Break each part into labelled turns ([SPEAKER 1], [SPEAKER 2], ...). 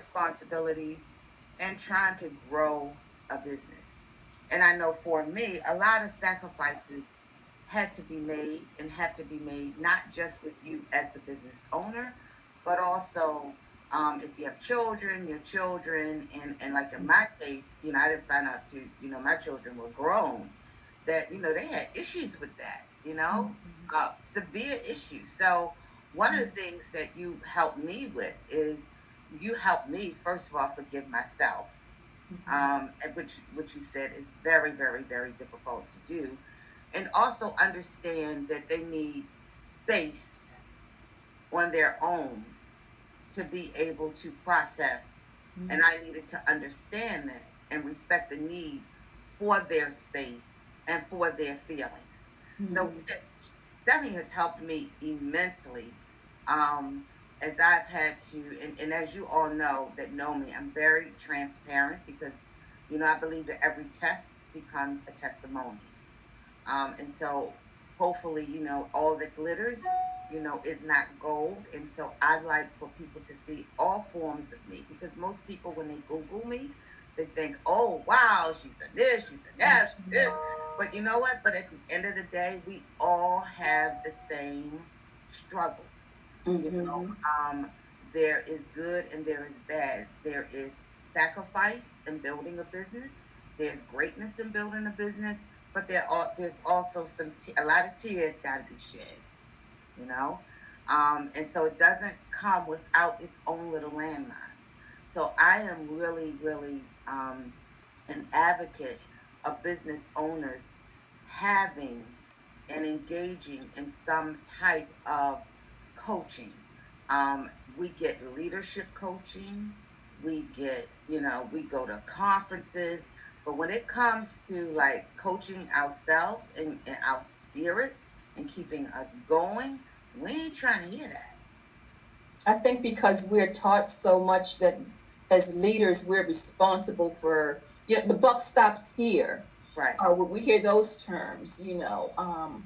[SPEAKER 1] responsibilities, and trying to grow a business. And I know for me, a lot of sacrifices had to be made and have to be made, not just with you as the business owner, but also if you have children, your children, and like in my case, I didn't find out too, my children were grown, that, they had issues with that,
[SPEAKER 2] Mhm.
[SPEAKER 1] severe issues. So one of the things that you helped me with is you helped me, first of all, forgive myself,
[SPEAKER 2] Mhm.
[SPEAKER 1] and which you said is very, very, very difficult to do, and also understand that they need space on their own to be able to process. And
[SPEAKER 2] Mhm.
[SPEAKER 1] I needed to understand that and respect the need for their space and for their feelings. So
[SPEAKER 2] Mhm.
[SPEAKER 1] Steffi has helped me immensely, um, as I've had to, and as you all know me, I'm very transparent because, I believe that every test becomes a testimony. And so hopefully, all that glitters, is not gold. And so I like for people to see all forms of me, because most people, when they Google me, they think, oh, wow, she's done this, she's done that, she's this.
[SPEAKER 2] Mhm.
[SPEAKER 1] But you know what? But at the end of the day, we all have the same struggles. You know,
[SPEAKER 2] Mhm.
[SPEAKER 1] there is good and there is bad. There is sacrifice in building a business. There's greatness in building a business, but there's also a lot of tears got to be shed. You know, and so it doesn't come without its own little landmines. So I am really, really an advocate of business owners having and engaging in some type of coaching. We get leadership coaching, we go to conferences, but when it comes to like coaching ourselves and our spirit and keeping us going, we ain't trying to hear that.
[SPEAKER 2] I think because we're taught so much that as leaders we're responsible for, the buck stops here.
[SPEAKER 1] Right.
[SPEAKER 2] When we hear those terms, and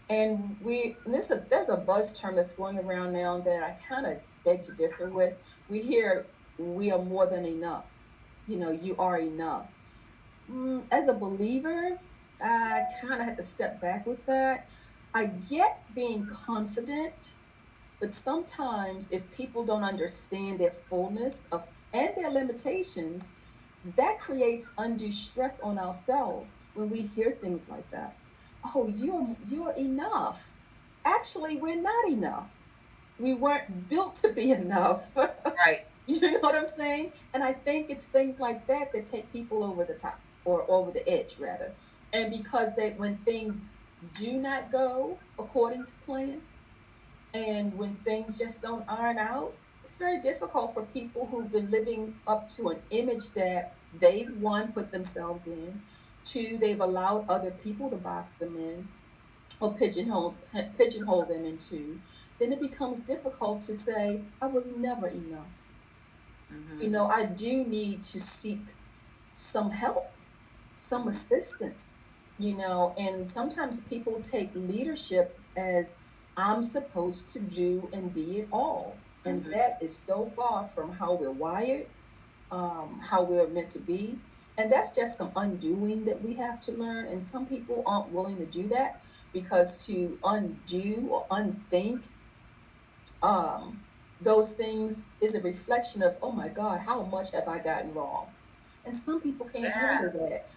[SPEAKER 2] there's a buzz term that's going around now that I kind of beg to differ with. We hear we are more than enough. You are enough. As a believer, I kind of had to step back with that. I get being confident, but sometimes if people don't understand their fullness of and their limitations, that creates undue stress on ourselves when we hear things like that. Oh, you're enough. Actually, we're not enough. We weren't built to be enough.
[SPEAKER 1] Right.
[SPEAKER 2] You know what I'm saying? And I think it's things like that that take people over the top, or over the edge rather. And because when things do not go according to plan, and when things just don't iron out, it's very difficult for people who've been living up to an image that they've, one, put themselves in, two, they've allowed other people to box them in or pigeonhole them into. Then it becomes difficult to say, I was never enough.
[SPEAKER 1] Mm-hmm.
[SPEAKER 2] I do need to seek some help, some
[SPEAKER 1] Mm-hmm.
[SPEAKER 2] assistance, and sometimes people take leadership as I'm supposed to do and be it all. And
[SPEAKER 1] Mm-hmm.
[SPEAKER 2] that is so far from how we're wired, how we're meant to be. And that's just some undoing that we have to learn. And some people aren't willing to do that, because to undo or unthink um, those things is a reflection of, oh my God, how much have I gotten wrong? And some people can't
[SPEAKER 1] Yeah.
[SPEAKER 2] handle that.